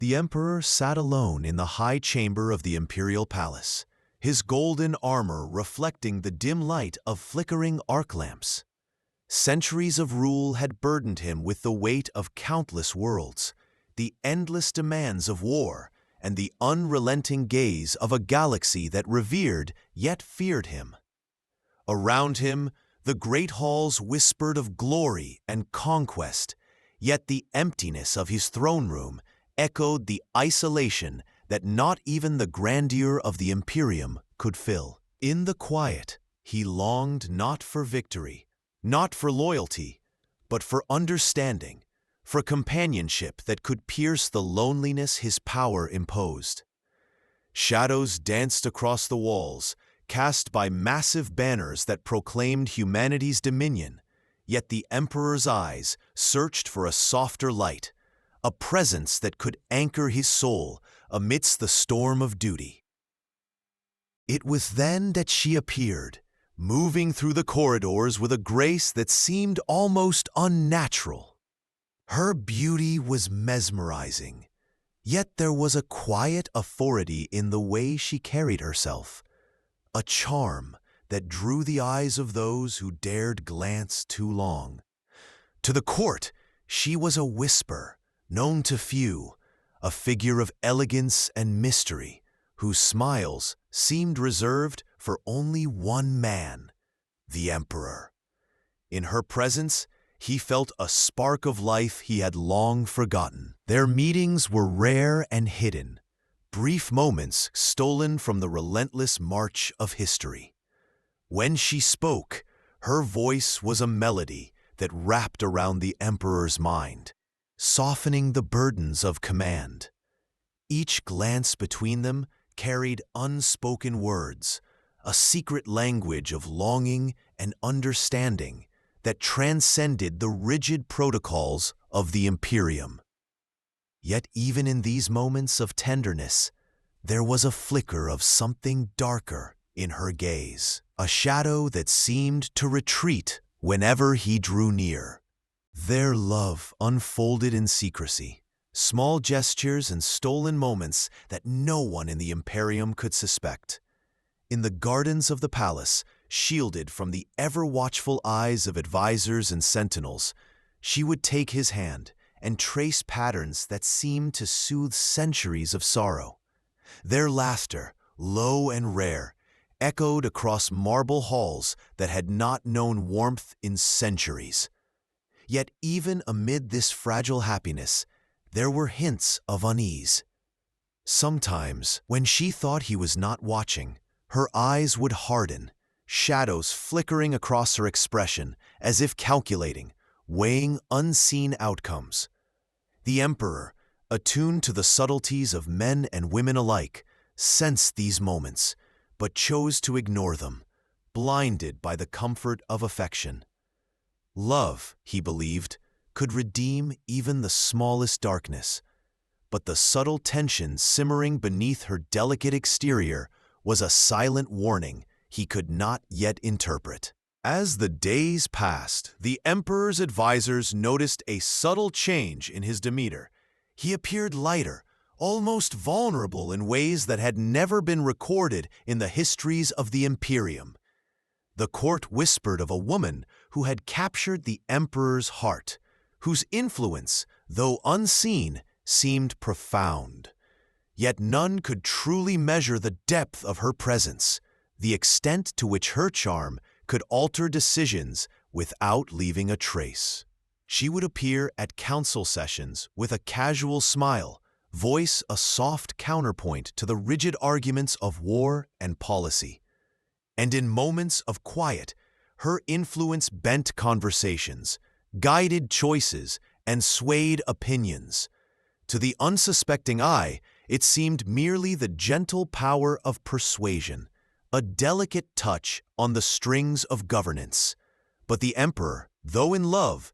The emperor sat alone in the high chamber of the imperial palace, his golden armor reflecting the dim light of flickering arc lamps. Centuries of rule had burdened him with the weight of countless worlds, the endless demands of war, and the unrelenting gaze of a galaxy that revered yet feared him. Around him, the great halls whispered of glory and conquest, yet the emptiness of his throne room echoed the isolation that not even the grandeur of the Imperium could fill. In the quiet, he longed not for victory, not for loyalty, but for understanding, for companionship that could pierce the loneliness his power imposed. Shadows danced across the walls, cast by massive banners that proclaimed humanity's dominion, yet the emperor's eyes searched for a softer light, a presence that could anchor his soul amidst the storm of duty. It was then that she appeared, moving through the corridors with a grace that seemed almost unnatural. Her beauty was mesmerizing, yet there was a quiet authority in the way she carried herself, a charm that drew the eyes of those who dared glance too long. To the court, she was a whisper, known to few, a figure of elegance and mystery, whose smiles seemed reserved for only one man, the emperor. In her presence, he felt a spark of life he had long forgotten. Their meetings were rare and hidden, brief moments stolen from the relentless march of history. When she spoke, her voice was a melody that wrapped around the emperor's mind, softening the burdens of command. Each glance between them carried unspoken words, a secret language of longing and understanding that transcended the rigid protocols of the Imperium. Yet even in these moments of tenderness, there was a flicker of something darker in her gaze, a shadow that seemed to retreat whenever he drew near. Their love unfolded in secrecy, small gestures and stolen moments that no one in the Imperium could suspect. In the gardens of the palace, shielded from the ever-watchful eyes of advisors and sentinels, she would take his hand and trace patterns that seemed to soothe centuries of sorrow. Their laughter, low and rare, echoed across marble halls that had not known warmth in centuries. Yet even amid this fragile happiness, there were hints of unease. Sometimes, when she thought he was not watching, her eyes would harden, shadows flickering across her expression as if calculating, weighing unseen outcomes. The emperor, attuned to the subtleties of men and women alike, sensed these moments, but chose to ignore them, blinded by the comfort of affection. Love, he believed, could redeem even the smallest darkness, but the subtle tension simmering beneath her delicate exterior was a silent warning he could not yet interpret. As the days passed, the emperor's advisors noticed a subtle change in his demeanor. He appeared lighter, almost vulnerable in ways that had never been recorded in the histories of the Imperium. The court whispered of a woman who had captured the emperor's heart, whose influence, though unseen, seemed profound. Yet none could truly measure the depth of her presence, the extent to which her charm could alter decisions without leaving a trace. She would appear at council sessions with a casual smile, voice a soft counterpoint to the rigid arguments of war and policy. And in moments of quiet, her influence bent conversations, guided choices, and swayed opinions. To the unsuspecting eye, it seemed merely the gentle power of persuasion, a delicate touch on the strings of governance. But the emperor, though in love,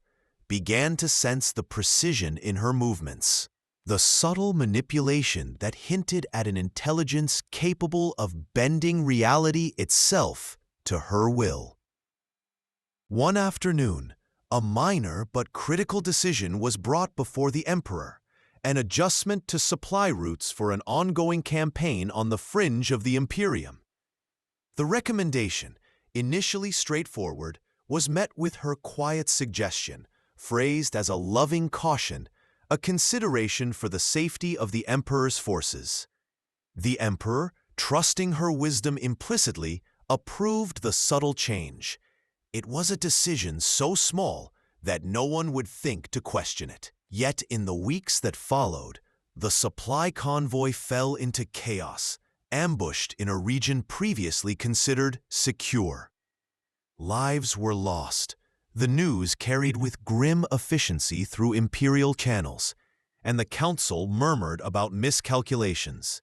began to sense the precision in her movements, the subtle manipulation that hinted at an intelligence capable of bending reality itself to her will. One afternoon, a minor but critical decision was brought before the emperor, an adjustment to supply routes for an ongoing campaign on the fringe of the Imperium. The recommendation, initially straightforward, was met with her quiet suggestion, phrased as a loving caution, a consideration for the safety of the Emperor's forces. The Emperor, trusting her wisdom implicitly, approved the subtle change. It was a decision so small that no one would think to question it. Yet in the weeks that followed, the supply convoy fell into chaos, ambushed in a region previously considered secure. Lives were lost. The news carried with grim efficiency through imperial channels, and the council murmured about miscalculations.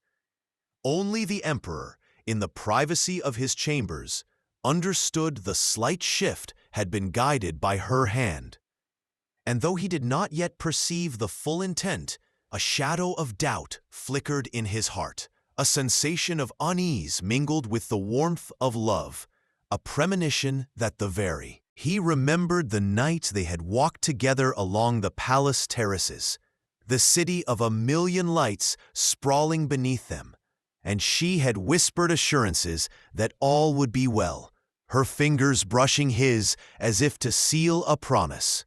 Only the Emperor, in the privacy of his chambers, understood the slight shift had been guided by her hand. And though he did not yet perceive the full intent, a shadow of doubt flickered in his heart, a sensation of unease mingled with the warmth of love, a premonition that he remembered the night they had walked together along the palace terraces, the city of a million lights sprawling beneath them, and she had whispered assurances that all would be well, her fingers brushing his as if to seal a promise.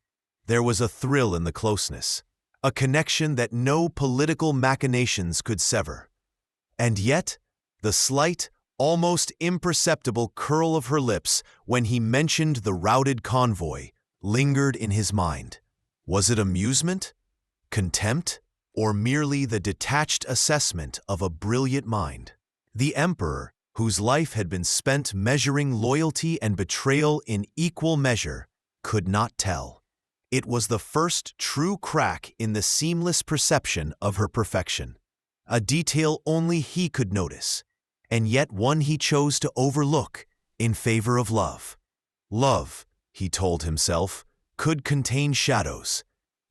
There was a thrill in the closeness, a connection that no political machinations could sever. And yet, the slight, almost imperceptible curl of her lips when he mentioned the routed convoy lingered in his mind. Was it amusement, contempt, or merely the detached assessment of a brilliant mind? The Emperor, whose life had been spent measuring loyalty and betrayal in equal measure, could not tell. It was the first true crack in the seamless perception of her perfection, a detail only he could notice, and yet one he chose to overlook in favor of love. Love, he told himself, could contain shadows,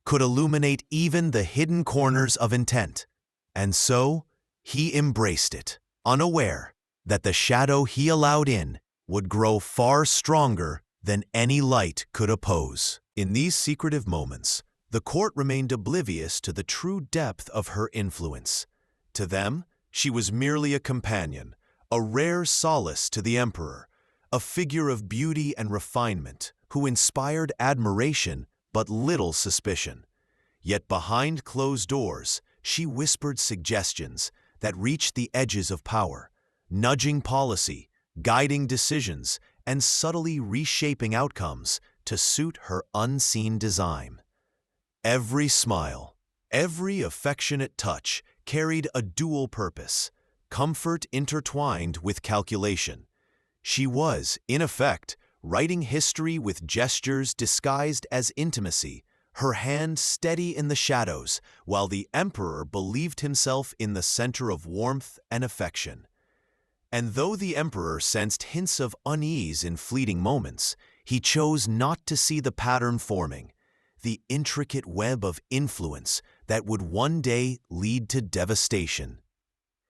could illuminate even the hidden corners of intent, and so he embraced it, unaware that the shadow he allowed in would grow far stronger than any light could oppose. In these secretive moments, the court remained oblivious to the true depth of her influence. To them, she was merely a companion, a rare solace to the Emperor, a figure of beauty and refinement who inspired admiration but little suspicion. Yet behind closed doors, she whispered suggestions that reached the edges of power, nudging policy, guiding decisions, and subtly reshaping outcomes to suit her unseen design. Every smile, every affectionate touch carried a dual purpose, comfort intertwined with calculation. She was, in effect, writing history with gestures disguised as intimacy, her hand steady in the shadows, while the Emperor believed himself in the center of warmth and affection. And though the Emperor sensed hints of unease in fleeting moments, he chose not to see the pattern forming, the intricate web of influence that would one day lead to devastation.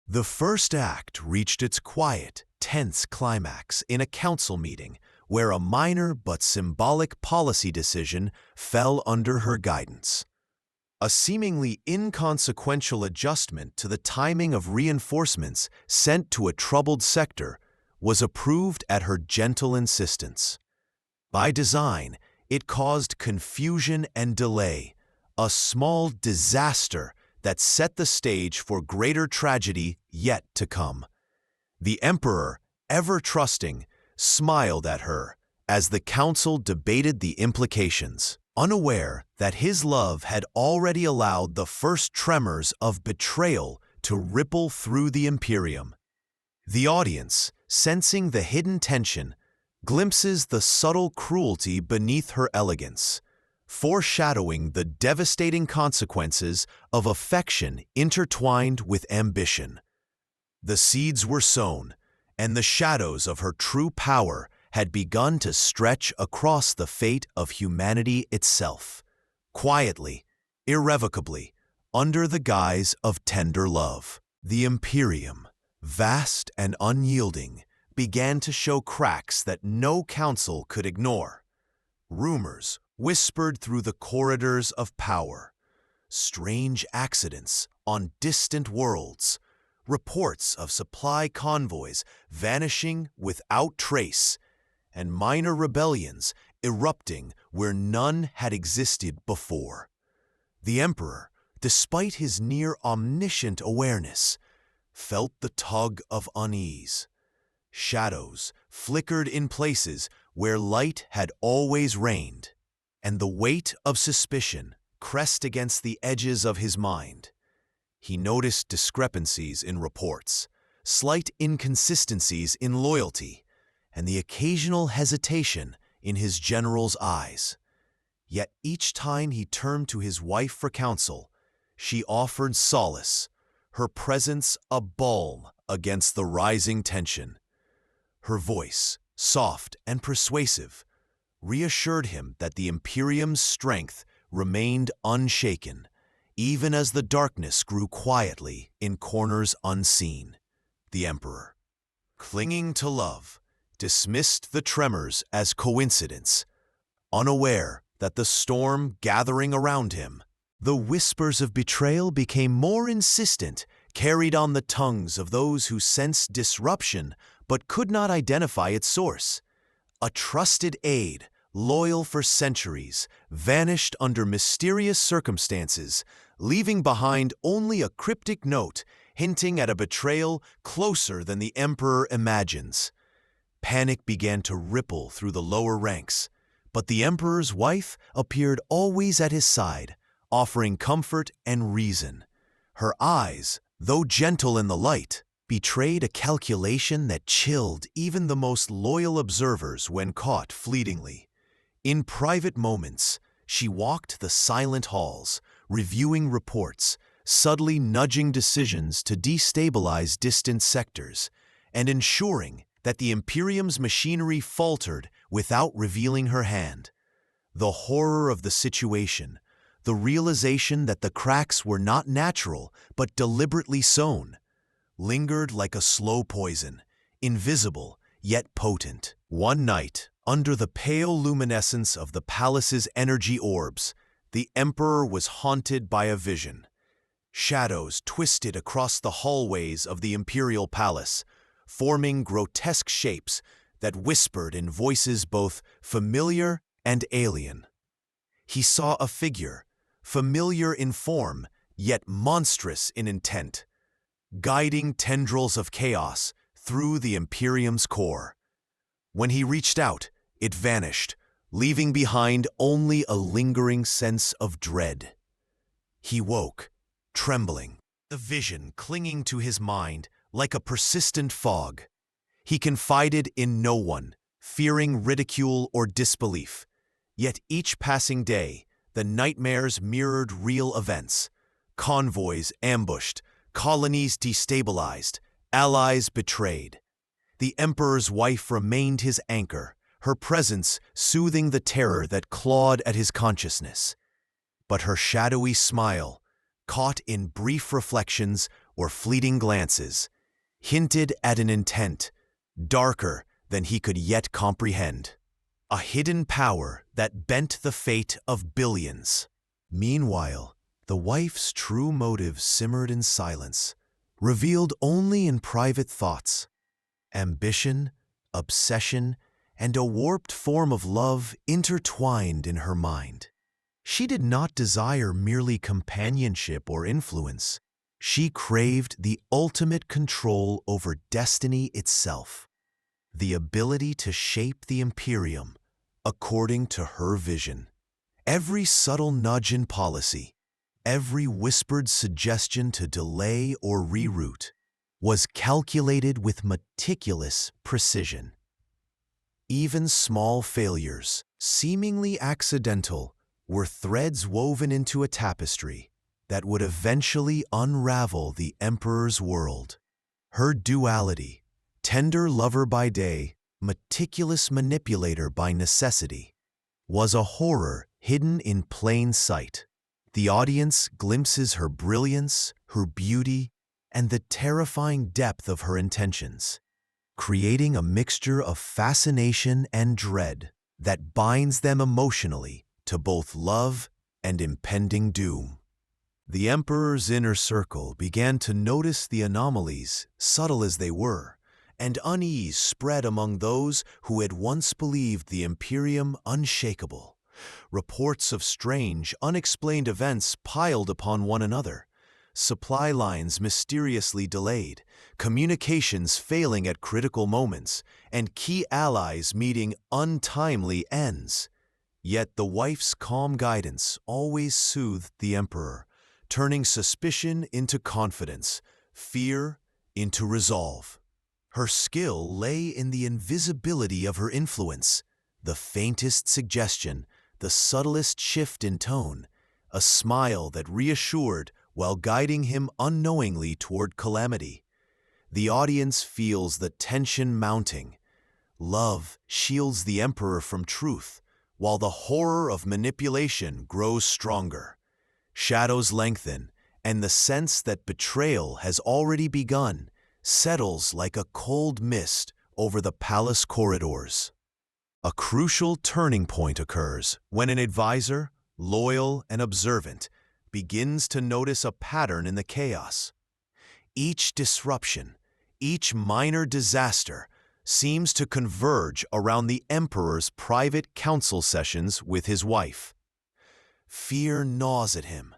The first act reached its quiet, tense climax in a council meeting where a minor but symbolic policy decision fell under her guidance. A seemingly inconsequential adjustment to the timing of reinforcements sent to a troubled sector was approved at her gentle insistence. By design, it caused confusion and delay, a small disaster that set the stage for greater tragedy yet to come. The Emperor, ever trusting, smiled at her as the council debated the implications, unaware that his love had already allowed the first tremors of betrayal to ripple through the Imperium. The audience, sensing the hidden tension, glimpses the subtle cruelty beneath her elegance, foreshadowing the devastating consequences of affection intertwined with ambition. The seeds were sown, and the shadows of her true power had begun to stretch across the fate of humanity itself, quietly, irrevocably, under the guise of tender love. The Imperium, vast and unyielding, began to show cracks that no council could ignore. Rumors whispered through the corridors of power. strange accidents on distant worlds, reports of supply convoys vanishing without trace, and minor rebellions erupting where none had existed before. The Emperor, despite his near-omniscient awareness, felt the tug of unease. Shadows flickered in places where light had always reigned, and the weight of suspicion pressed against the edges of his mind. He noticed discrepancies in reports, slight inconsistencies in loyalty, and the occasional hesitation in his general's eyes. Yet each time he turned to his wife for counsel, she offered solace, her presence a balm against the rising tension. Her voice, soft and persuasive, reassured him that the Imperium's strength remained unshaken, even as the darkness grew quietly in corners unseen. The Emperor, clinging to love, dismissed the tremors as coincidence, unaware that the storm gathering around him. The whispers of betrayal became more insistent, carried on the tongues of those who sensed disruption but could not identify its source. A trusted aide, loyal for centuries, vanished under mysterious circumstances, leaving behind only a cryptic note hinting at a betrayal closer than the Emperor imagines. Panic began to ripple through the lower ranks, but the Emperor's wife appeared always at his side, offering comfort and reason. Her eyes, though gentle in the light, betrayed a calculation that chilled even the most loyal observers when caught fleetingly. In private moments, she walked the silent halls, reviewing reports, subtly nudging decisions to destabilize distant sectors, and ensuring that the Imperium's machinery faltered without revealing her hand. The horror of the situation, the realization that the cracks were not natural but deliberately sown, lingered like a slow poison, invisible yet potent. One night, under the pale luminescence of the palace's energy orbs, the Emperor was haunted by a vision. Shadows twisted across the hallways of the Imperial Palace, forming grotesque shapes that whispered in voices both familiar and alien. He saw a figure, familiar in form, yet monstrous in intent, guiding tendrils of chaos through the Imperium's core. When he reached out, it vanished, leaving behind only a lingering sense of dread. He woke, trembling, the vision clinging to his mind like a persistent fog. He confided in no one, fearing ridicule or disbelief. Yet each passing day, the nightmares mirrored real events. Convoys ambushed, colonies destabilized, allies betrayed. The Emperor's wife remained his anchor, her presence soothing the terror that clawed at his consciousness. But her shadowy smile, caught in brief reflections or fleeting glances, hinted at an intent darker than he could yet comprehend. A hidden power that bent the fate of billions. Meanwhile, the wife's true motives simmered in silence, revealed only in private thoughts. Ambition, obsession, and a warped form of love intertwined in her mind. She did not desire merely companionship or influence. She craved the ultimate control over destiny itself, the ability to shape the Imperium according to her vision. Every subtle nudge in policy, every whispered suggestion to delay or reroute, was calculated with meticulous precision. Even small failures, seemingly accidental, were threads woven into a tapestry that would eventually unravel the Emperor's world. Her duality, tender lover by day, meticulous manipulator by necessity, was a horror hidden in plain sight. The audience glimpses her brilliance, her beauty, and the terrifying depth of her intentions, creating a mixture of fascination and dread that binds them emotionally to both love and impending doom. The emperor's inner circle began to notice the anomalies, subtle as they were, and unease spread among those who had once believed the Imperium unshakable. Reports of strange, unexplained events piled upon one another. Supply lines mysteriously delayed, communications failing at critical moments, and key allies meeting untimely ends. Yet the wife's calm guidance always soothed the emperor, turning suspicion into confidence, fear into resolve. Her skill lay in the invisibility of her influence, the faintest suggestion, the subtlest shift in tone, a smile that reassured while guiding him unknowingly toward calamity. The audience feels the tension mounting. Love shields the emperor from truth, while the horror of manipulation grows stronger. Shadows lengthen, and the sense that betrayal has already begun settles like a cold mist over the palace corridors. A crucial turning point occurs when an advisor, loyal and observant, begins to notice a pattern in the chaos. Each disruption, each minor disaster, seems to converge around the emperor's private council sessions with his wife. Fear gnaws at him.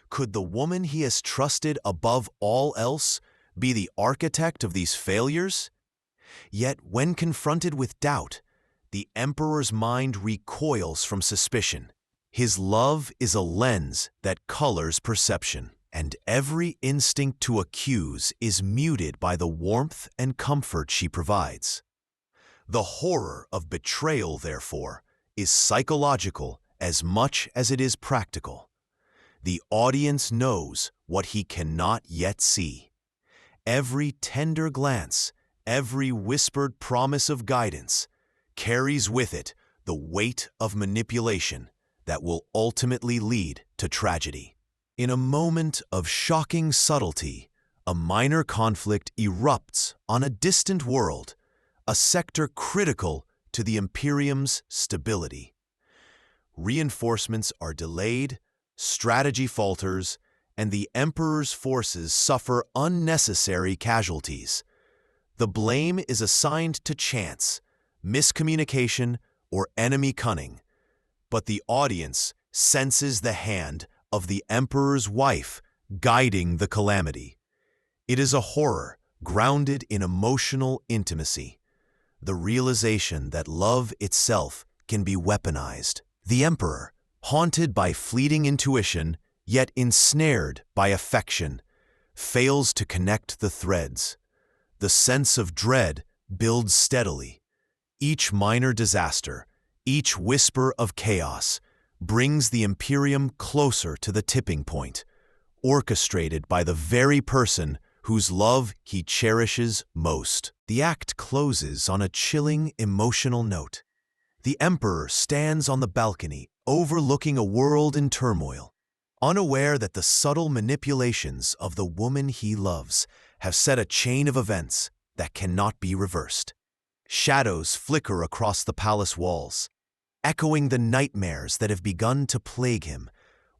Could the woman he has trusted above all else be the architect of these failures? Yet when confronted with doubt, the emperor's mind recoils from suspicion. His love is a lens that colors perception, and every instinct to accuse is muted by the warmth and comfort she provides. The horror of betrayal, therefore, is psychological as much as it is practical. The audience knows what he cannot yet see. Every tender glance, every whispered promise of guidance, carries with it the weight of manipulation that will ultimately lead to tragedy. In a moment of shocking subtlety, a minor conflict erupts on a distant world, a sector critical to the Imperium's stability. Reinforcements are delayed, strategy falters, and the Emperor's forces suffer unnecessary casualties. The blame is assigned to chance, miscommunication, or enemy cunning, but the audience senses the hand of the Emperor's wife guiding the calamity. It is a horror grounded in emotional intimacy, the realization that love itself can be weaponized. The Emperor, haunted by fleeting intuition, yet ensnared by affection, fails to connect the threads. The sense of dread builds steadily. Each minor disaster, each whisper of chaos, brings the Imperium closer to the tipping point, orchestrated by the very person whose love he cherishes most. The act closes on a chilling, emotional note. The Emperor stands on the balcony, overlooking a world in turmoil, unaware that the subtle manipulations of the woman he loves have set a chain of events that cannot be reversed. Shadows flicker across the palace walls, echoing the nightmares that have begun to plague him,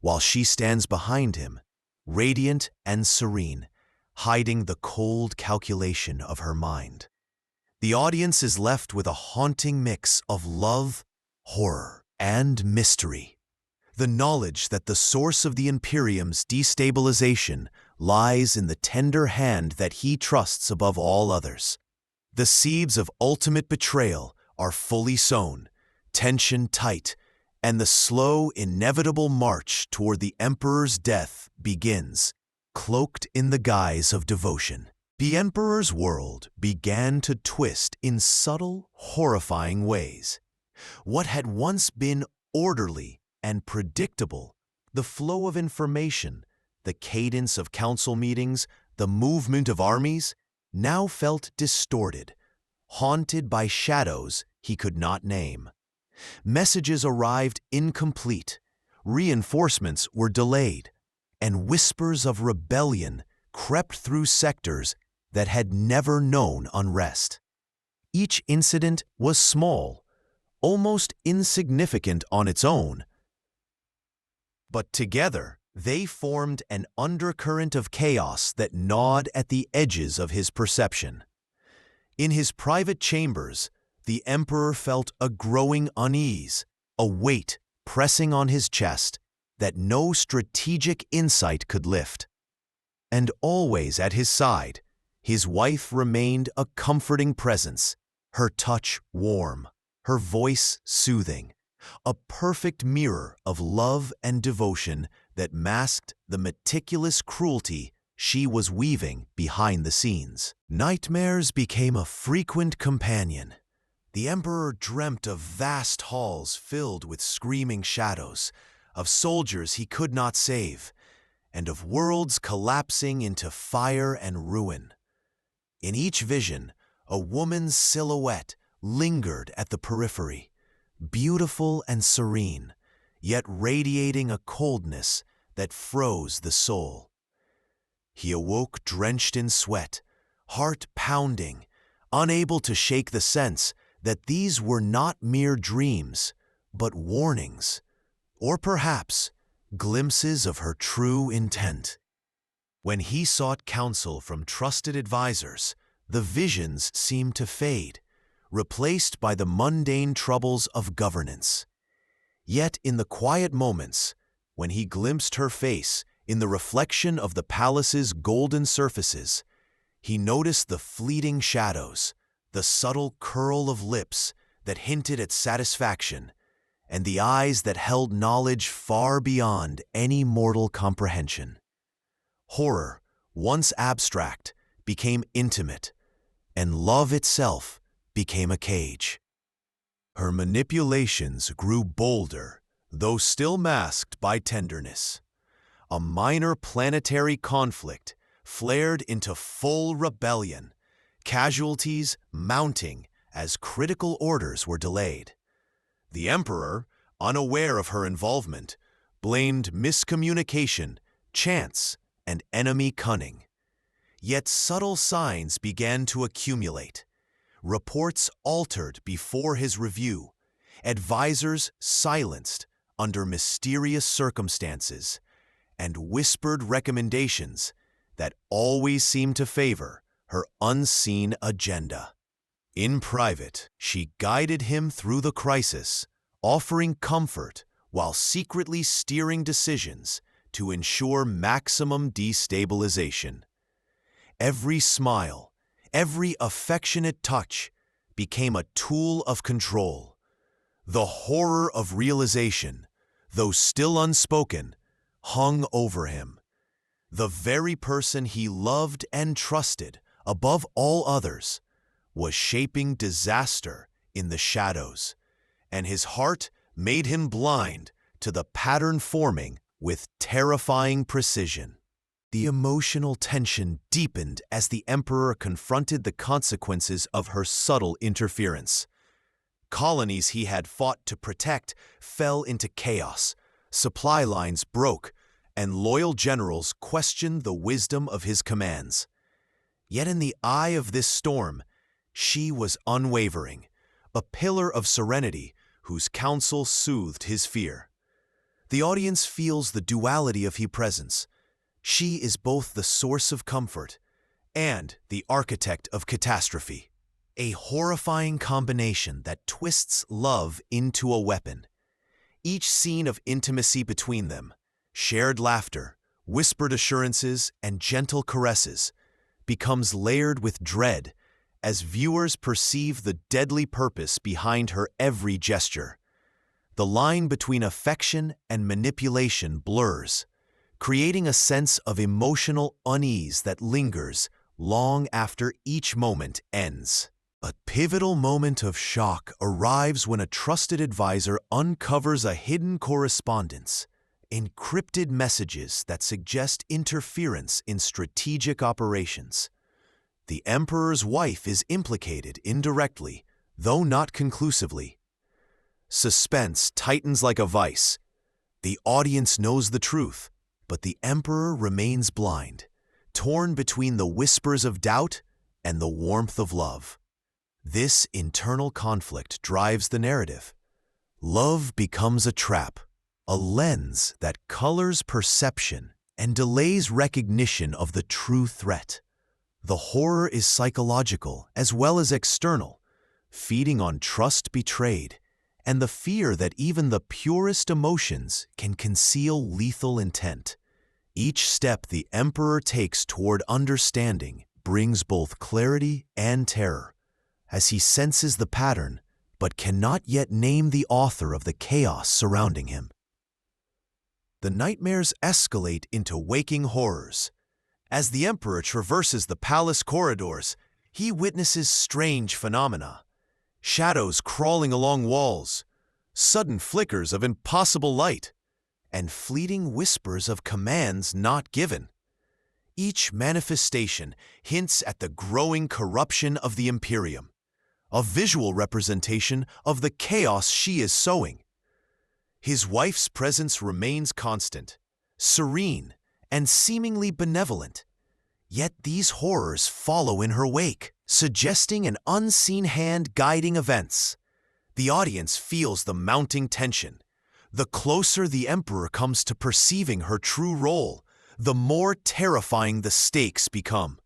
while she stands behind him, radiant and serene, hiding the cold calculation of her mind. The audience is left with a haunting mix of love, horror, and mystery. The knowledge that the source of the Imperium's destabilization lies in the tender hand that he trusts above all others. The seeds of ultimate betrayal are fully sown, tension tight, and the slow, inevitable march toward the Emperor's death begins, cloaked in the guise of devotion. The Emperor's world began to twist in subtle, horrifying ways. What had once been orderly and predictable, the flow of information, the cadence of council meetings, the movement of armies, now felt distorted, haunted by shadows he could not name. Messages arrived incomplete, reinforcements were delayed, and whispers of rebellion crept through sectors that had never known unrest. Each incident was small, almost insignificant on its own, but together They formed an undercurrent of chaos that gnawed at the edges of his perception. In his private chambers, the emperor felt a growing unease, a weight pressing on his chest that no strategic insight could lift. And always at his side, his wife remained a comforting presence, her touch warm, her voice soothing, a perfect mirror of love and devotion that masked the meticulous cruelty she was weaving behind the scenes. Nightmares became a frequent companion. The emperor dreamt of vast halls filled with screaming shadows, of soldiers he could not save, and of worlds collapsing into fire and ruin. In each vision, a woman's silhouette lingered at the periphery, beautiful and serene, yet radiating a coldness that froze the soul. He awoke drenched in sweat, heart pounding, unable to shake the sense that these were not mere dreams, but warnings, or perhaps glimpses of her true intent. When he sought counsel from trusted advisors, the visions seemed to fade, replaced by the mundane troubles of governance. Yet in the quiet moments, when he glimpsed her face in the reflection of the palace's golden surfaces, he noticed the fleeting shadows, the subtle curl of lips that hinted at satisfaction, and the eyes that held knowledge far beyond any mortal comprehension. Horror, once abstract, became intimate, and love itself became a cage. Her manipulations grew bolder, though still masked by tenderness. A minor planetary conflict flared into full rebellion, casualties mounting as critical orders were delayed. The emperor, unaware of her involvement, blamed miscommunication, chance, and enemy cunning. Yet subtle signs began to accumulate. Reports altered before his review, advisors silenced under mysterious circumstances, and whispered recommendations that always seemed to favor her unseen agenda. In private, she guided him through the crisis, offering comfort while secretly steering decisions to ensure maximum destabilization. Every smile, every affectionate touch became a tool of control. The horror of realization, though still unspoken, hung over him. The very person he loved and trusted above all others was shaping disaster in the shadows, and his heart made him blind to the pattern forming with terrifying precision. The emotional tension deepened as the emperor confronted the consequences of her subtle interference. Colonies he had fought to protect fell into chaos, supply lines broke, and loyal generals questioned the wisdom of his commands. Yet in the eye of this storm, she was unwavering, a pillar of serenity whose counsel soothed his fear. The audience feels the duality of his presence. She is both the source of comfort and the architect of catastrophe, a horrifying combination that twists love into a weapon. Each scene of intimacy between them, shared laughter, whispered assurances, and gentle caresses, becomes layered with dread as viewers perceive the deadly purpose behind her every gesture. The line between affection and manipulation blurs, creating a sense of emotional unease that lingers long after each moment ends. A pivotal moment of shock arrives when a trusted advisor uncovers a hidden correspondence, encrypted messages that suggest interference in strategic operations. The emperor's wife is implicated indirectly, though not conclusively. Suspense tightens like a vice. The audience knows the truth, but the emperor remains blind, torn between the whispers of doubt and the warmth of love. This internal conflict drives the narrative. Love becomes a trap, a lens that colors perception and delays recognition of the true threat. The horror is psychological as well as external, feeding on trust betrayed and the fear that even the purest emotions can conceal lethal intent. Each step the Emperor takes toward understanding brings both clarity and terror, as he senses the pattern but cannot yet name the author of the chaos surrounding him. The nightmares escalate into waking horrors. As the Emperor traverses the palace corridors, he witnesses strange phenomena. Shadows crawling along walls, sudden flickers of impossible light, and fleeting whispers of commands not given. Each manifestation hints at the growing corruption of the Imperium, a visual representation of the chaos she is sowing. His wife's presence remains constant, serene, and seemingly benevolent. Yet these horrors follow in her wake, suggesting an unseen hand guiding events. The audience feels the mounting tension. The closer the Emperor comes to perceiving her true role, the more terrifying the stakes become.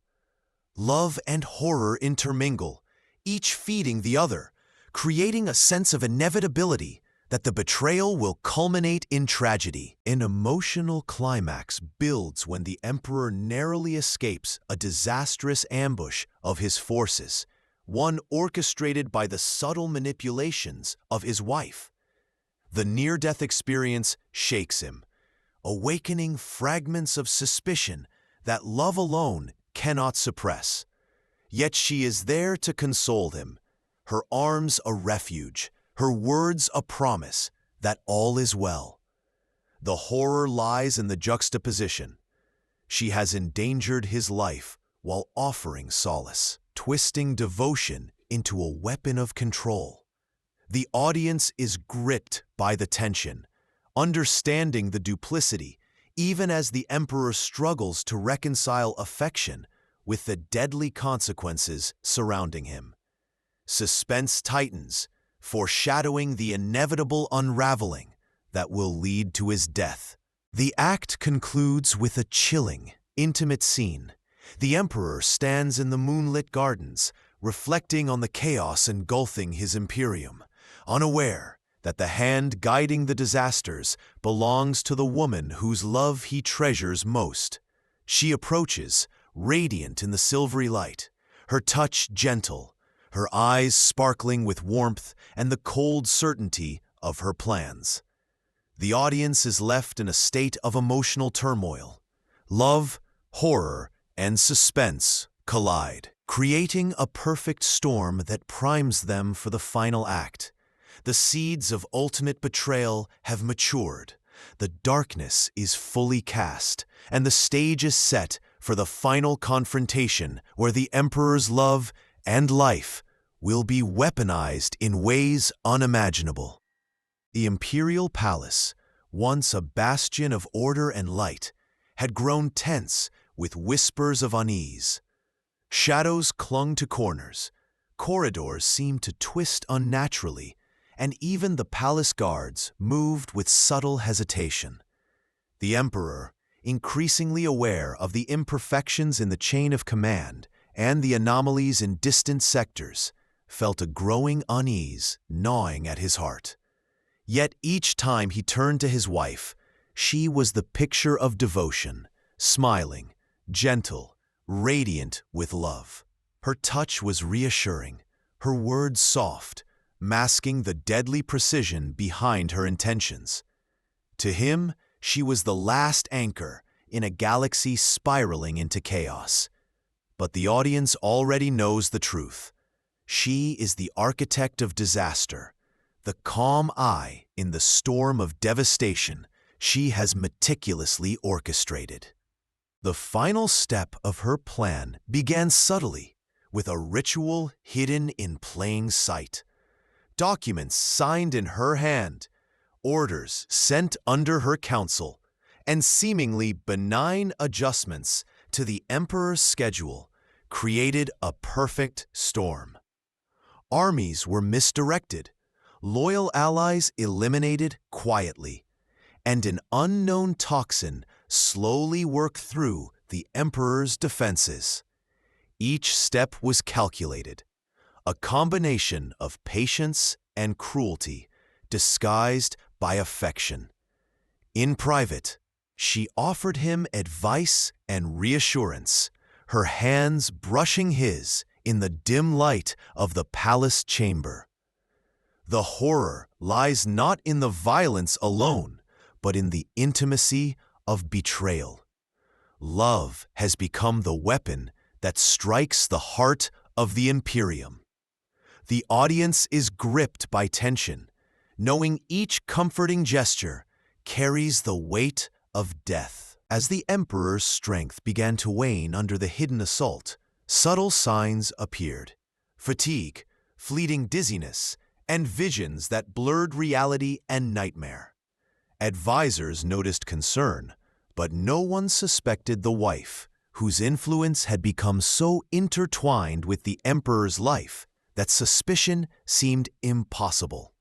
Love and horror intermingle, each feeding the other, creating a sense of inevitability that the betrayal will culminate in tragedy. An emotional climax builds when the Emperor narrowly escapes a disastrous ambush of his forces, one orchestrated by the subtle manipulations of his wife. The near-death experience shakes him, awakening fragments of suspicion that love alone cannot suppress. Yet she is there to console him, her arms a refuge, her words a promise that all is well. The horror lies in the juxtaposition. She has endangered his life while offering solace, twisting devotion into a weapon of control. The audience is gripped by the tension, understanding the duplicity, even as the Emperor struggles to reconcile affection with the deadly consequences surrounding him. Suspense tightens, foreshadowing the inevitable unraveling that will lead to his death. The act concludes with a chilling, intimate scene. The Emperor stands in the moonlit gardens, reflecting on the chaos engulfing his Imperium, unaware that the hand guiding the disasters belongs to the woman whose love he treasures most. She approaches, radiant in the silvery light, her touch gentle, her eyes sparkling with warmth and the cold certainty of her plans. The audience is left in a state of emotional turmoil. Love, horror, and suspense collide, creating a perfect storm that primes them for the final act. The seeds of ultimate betrayal have matured. The darkness is fully cast, and the stage is set for the final confrontation where the Emperor's love and life will be weaponized in ways unimaginable. The Imperial Palace, once a bastion of order and light, had grown tense with whispers of unease. Shadows clung to corners, corridors seemed to twist unnaturally, and even the palace guards moved with subtle hesitation. The Emperor, increasingly aware of the imperfections in the chain of command and the anomalies in distant sectors, felt a growing unease gnawing at his heart. Yet each time he turned to his wife, she was the picture of devotion, smiling, gentle, radiant with love. Her touch was reassuring, her words soft, masking the deadly precision behind her intentions. To him, she was the last anchor in a galaxy spiraling into chaos. But the audience already knows the truth. She is the architect of disaster, the calm eye in the storm of devastation she has meticulously orchestrated. The final step of her plan began subtly, with a ritual hidden in plain sight. Documents signed in her hand, orders sent under her counsel, and seemingly benign adjustments to the Emperor's schedule created a perfect storm. Armies were misdirected, loyal allies eliminated quietly, and an unknown toxin slowly worked through the Emperor's defenses. Each step was calculated, a combination of patience and cruelty disguised by affection. In private, she offered him advice and reassurance, her hands brushing his in the dim light of the palace chamber. The horror lies not in the violence alone, but in the intimacy of betrayal. Love has become the weapon that strikes the heart of the Imperium. The audience is gripped by tension, knowing each comforting gesture carries the weight of death. As the Emperor's strength began to wane under the hidden assault, subtle signs appeared: fatigue, fleeting dizziness, and visions that blurred reality and nightmare. Advisors noticed concern, but no one suspected the wife, whose influence had become so intertwined with the Emperor's life that suspicion seemed impossible.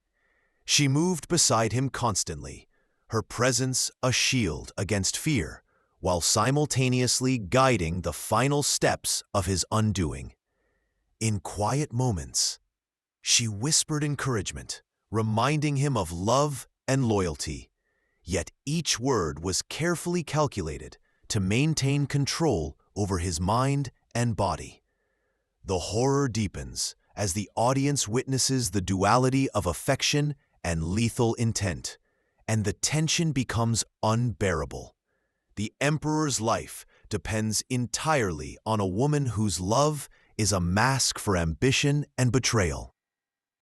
She moved beside him constantly, her presence a shield against fear, while simultaneously guiding the final steps of his undoing. In quiet moments, she whispered encouragement, reminding him of love and loyalty, yet each word was carefully calculated to maintain control over his mind and body. The horror deepens as the audience witnesses the duality of affection and lethal intent, and the tension becomes unbearable. The Emperor's life depends entirely on a woman whose love is a mask for ambition and betrayal.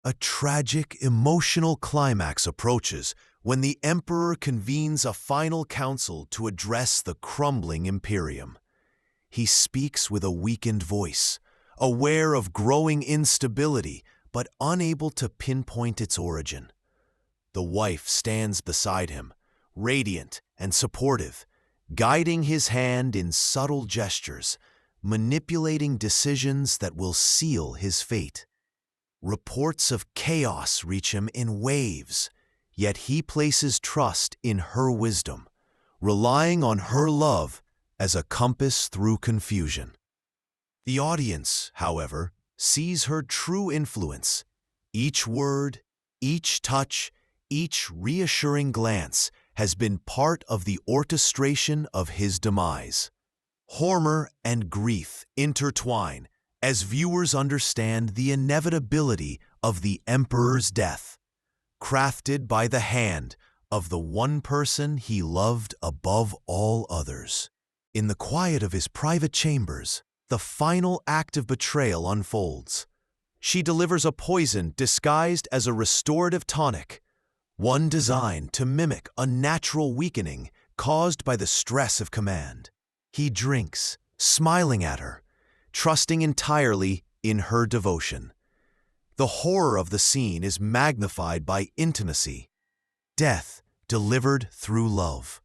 A tragic, emotional climax approaches when the Emperor convenes a final council to address the crumbling Imperium. He speaks with a weakened voice, aware of growing instability but unable to pinpoint its origin. The wife stands beside him, radiant and supportive, guiding his hand in subtle gestures, manipulating decisions that will seal his fate. Reports of chaos reach him in waves, yet he places trust in her wisdom, relying on her love as a compass through confusion. The audience, however, sees her true influence. Each word, each touch, each reassuring glance has been part of the orchestration of his demise. Horror and grief intertwine as viewers understand the inevitability of the Emperor's death, crafted by the hand of the one person he loved above all others. In the quiet of his private chambers, the final act of betrayal unfolds. She delivers a poison disguised as a restorative tonic, one designed to mimic a natural weakening caused by the stress of command. He drinks, smiling at her, trusting entirely in her devotion. The horror of the scene is magnified by intimacy, death delivered through love.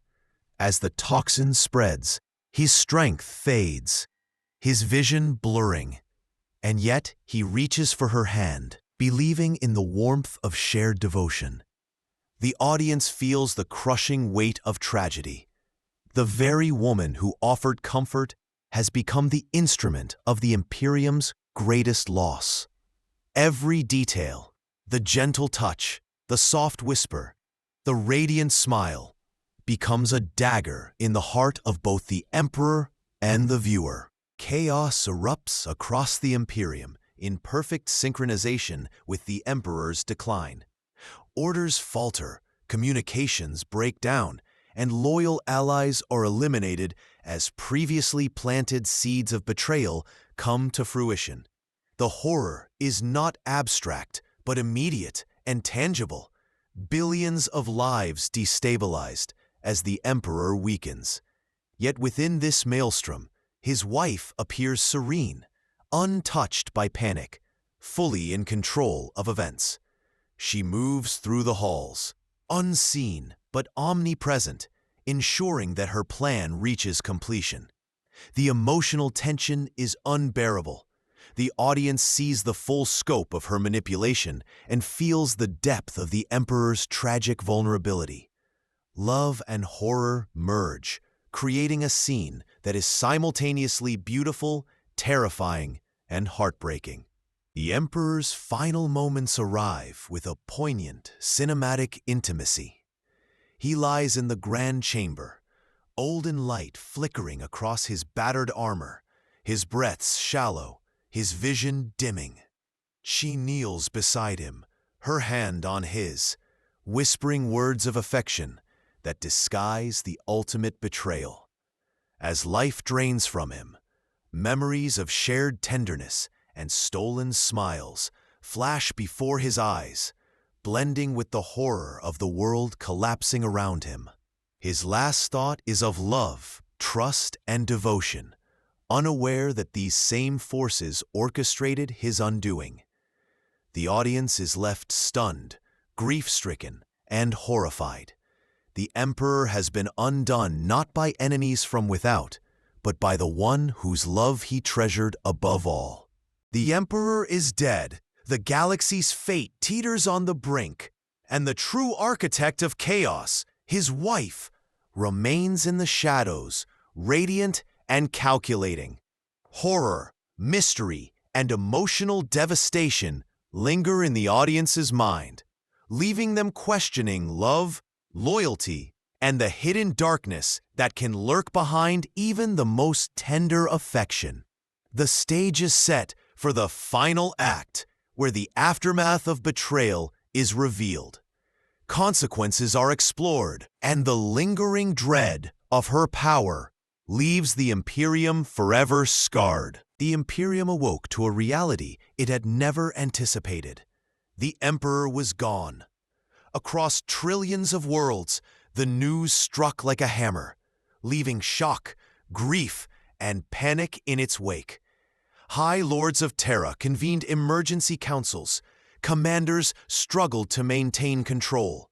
As the toxin spreads, his strength fades, his vision blurring, and yet he reaches for her hand, believing in the warmth of shared devotion. The audience feels the crushing weight of tragedy. The very woman who offered comfort has become the instrument of the Imperium's greatest loss. Every detail, the gentle touch, the soft whisper, the radiant smile, becomes a dagger in the heart of both the Emperor and the viewer. Chaos erupts across the Imperium in perfect synchronization with the Emperor's decline. Orders falter, communications break down, and loyal allies are eliminated as previously planted seeds of betrayal come to fruition. The horror is not abstract, but immediate and tangible. Billions of lives destabilized as the Emperor weakens. Yet within this maelstrom, his wife appears serene, untouched by panic, fully in control of events. She moves through the halls, unseen but omnipresent, ensuring that her plan reaches completion. The emotional tension is unbearable. The audience sees the full scope of her manipulation and feels the depth of the Emperor's tragic vulnerability. love and horror merge, creating a scene that is simultaneously beautiful, terrifying, and heartbreaking. The Emperor's final moments arrive with a poignant, cinematic intimacy. He lies in the Grand Chamber, golden light flickering across his battered armor, his breaths shallow, his vision dimming. She kneels beside him, her hand on his, whispering words of affection that disguise the ultimate betrayal. As life drains from him, memories of shared tenderness and stolen smiles flash before his eyes, blending with the horror of the world collapsing around him. His last thought is of love, trust, and devotion, unaware that these same forces orchestrated his undoing. The audience is left stunned, grief-stricken, and horrified. The Emperor has been undone not by enemies from without, but by the one whose love he treasured above all. The Emperor is dead, the galaxy's fate teeters on the brink, and the true architect of chaos, his wife, remains in the shadows, radiant and calculating. Horror, mystery, and emotional devastation linger in the audience's mind, leaving them questioning love, loyalty, and the hidden darkness that can lurk behind even the most tender affection. The stage is set for the final act, where the aftermath of betrayal is revealed. Consequences are explored, and the lingering dread of her power leaves the Imperium forever scarred. The Imperium awoke to a reality it had never anticipated. The Emperor was gone. Across trillions of worlds, the news struck like a hammer, leaving shock, grief, and panic in its wake. High Lords of Terra convened emergency councils, commanders struggled to maintain control,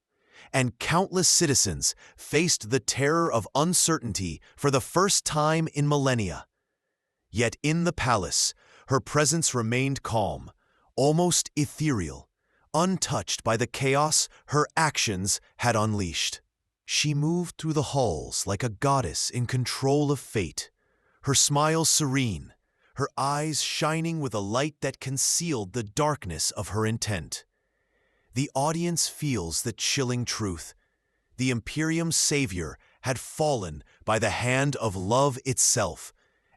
and countless citizens faced the terror of uncertainty for the first time in millennia. Yet in the palace, her presence remained calm, almost ethereal, untouched by the chaos her actions had unleashed. She moved through the halls like a goddess in control of fate, her smile serene, her eyes shining with a light that concealed the darkness of her intent. The audience feels the chilling truth. The Imperium's savior had fallen by the hand of love itself,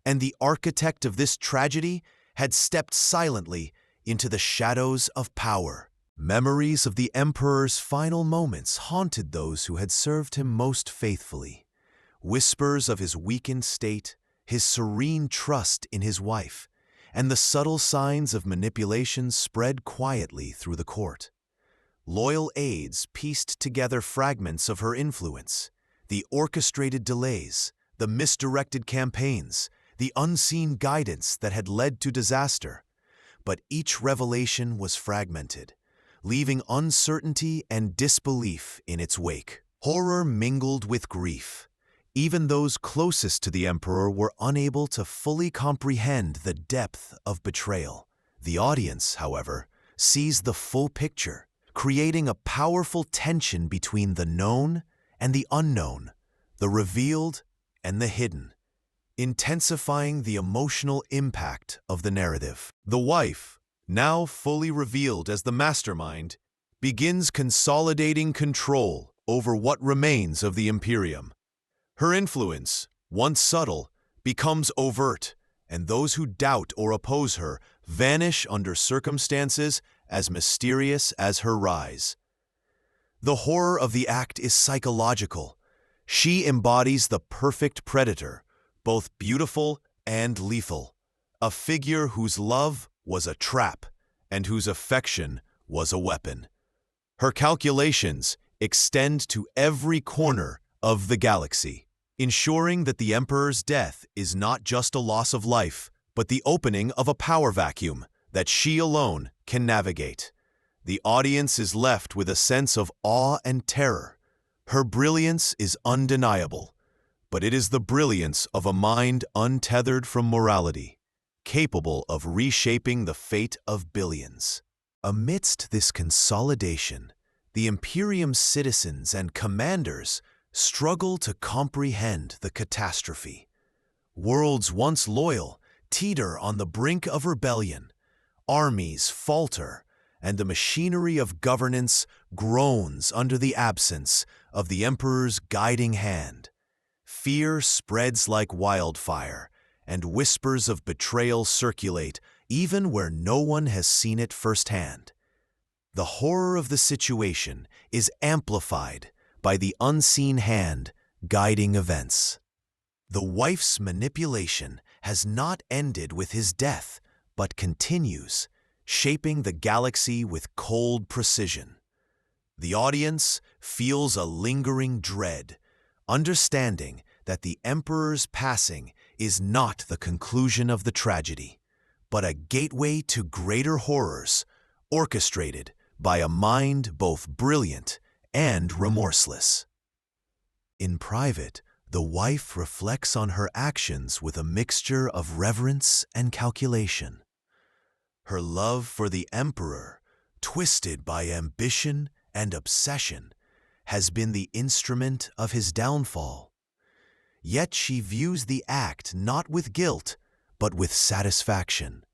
and the architect of this tragedy had stepped silently into the shadows of power. Memories of the Emperor's final moments haunted those who had served him most faithfully. Whispers of his weakened state, his serene trust in his wife, and the subtle signs of manipulation spread quietly through the court. Loyal aides pieced together fragments of her influence, the orchestrated delays, the misdirected campaigns, the unseen guidance that had led to disaster. But each revelation was fragmented, leaving uncertainty and disbelief in its wake. Horror mingled with grief. Even those closest to the Emperor were unable to fully comprehend the depth of betrayal. The audience, however, sees the full picture, creating a powerful tension between the known and the unknown, the revealed and the hidden, intensifying the emotional impact of the narrative. The wife, now fully revealed as the mastermind, begins consolidating control over what remains of the Imperium. Her influence, once subtle, becomes overt, and those who doubt or oppose her vanish under circumstances as mysterious as her rise. The horror of the act is psychological. She embodies the perfect predator, both beautiful and lethal, a figure whose love was a trap and whose affection was a weapon. Her calculations extend to every corner of the galaxy, ensuring that the Emperor's death is not just a loss of life, but the opening of a power vacuum that she alone can navigate. The audience is left with a sense of awe and terror. Her brilliance is undeniable, but it is the brilliance of a mind untethered from morality, capable of reshaping the fate of billions. Amidst this consolidation, the Imperium's citizens and commanders struggle to comprehend the catastrophe. Worlds once loyal teeter on the brink of rebellion, armies falter, and the machinery of governance groans under the absence of the Emperor's guiding hand. Fear spreads like wildfire, and whispers of betrayal circulate even where no one has seen it firsthand. The horror of the situation is amplified by the unseen hand guiding events. The wife's manipulation has not ended with his death, but continues, shaping the galaxy with cold precision. The audience feels a lingering dread, understanding that the Emperor's passing is not the conclusion of the tragedy, but a gateway to greater horrors, orchestrated by a mind both brilliant and remorseless. In private, the wife reflects on her actions with a mixture of reverence and calculation. Her love for the Emperor, twisted by ambition and obsession, has been the instrument of his downfall. Yet she views the act not with guilt, but with satisfaction,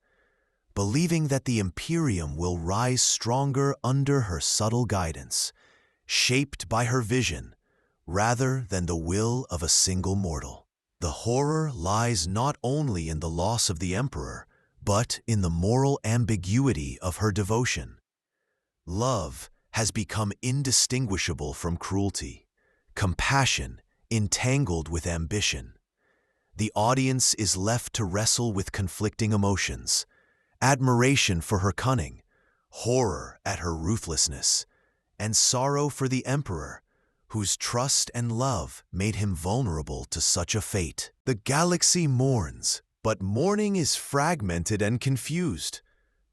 believing that the Imperium will rise stronger under her subtle guidance, shaped by her vision, rather than the will of a single mortal. The horror lies not only in the loss of the Emperor, but in the moral ambiguity of her devotion. Love has become indistinguishable from cruelty, compassion entangled with ambition. The audience is left to wrestle with conflicting emotions, admiration for her cunning, horror at her ruthlessness, and sorrow for the Emperor, whose trust and love made him vulnerable to such a fate. The galaxy mourns, but mourning is fragmented and confused.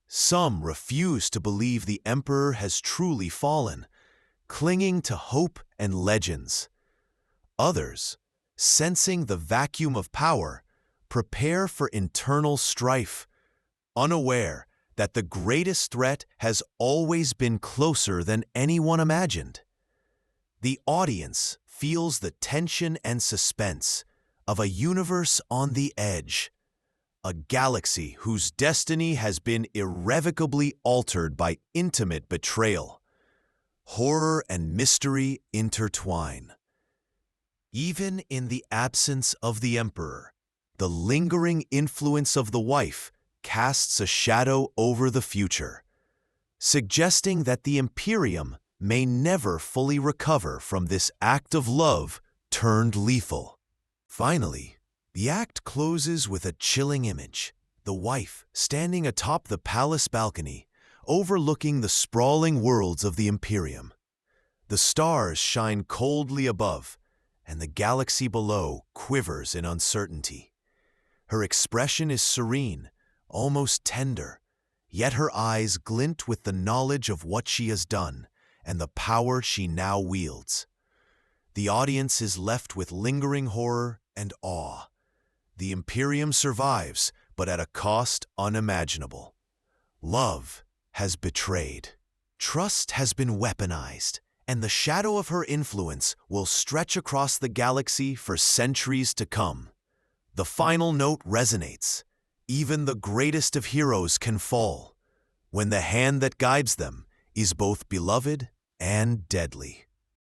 Some refuse to believe the Emperor has truly fallen, clinging to hope and legends. Others, sensing the vacuum of power, prepare for internal strife, unaware that the greatest threat has always been closer than anyone imagined. The audience feels the tension and suspense of a universe on the edge, a galaxy whose destiny has been irrevocably altered by intimate betrayal. Horror and mystery intertwine. Even in the absence of the Emperor, the lingering influence of the wife casts a shadow over the future, suggesting that the Imperium may never fully recover from this act of love turned lethal. Finally, the act closes with a chilling image, the wife standing atop the palace balcony, overlooking the sprawling worlds of the Imperium. The stars shine coldly above, and the galaxy below quivers in uncertainty. Her expression is serene, almost tender, yet her eyes glint with the knowledge of what she has done and the power she now wields. The audience is left with lingering horror and awe. The Imperium survives, but at a cost unimaginable. Love has betrayed. Trust has been weaponized, and the shadow of her influence will stretch across the galaxy for centuries to come. The final note resonates. Even the greatest of heroes can fall when the hand that guides them is both beloved and deadly.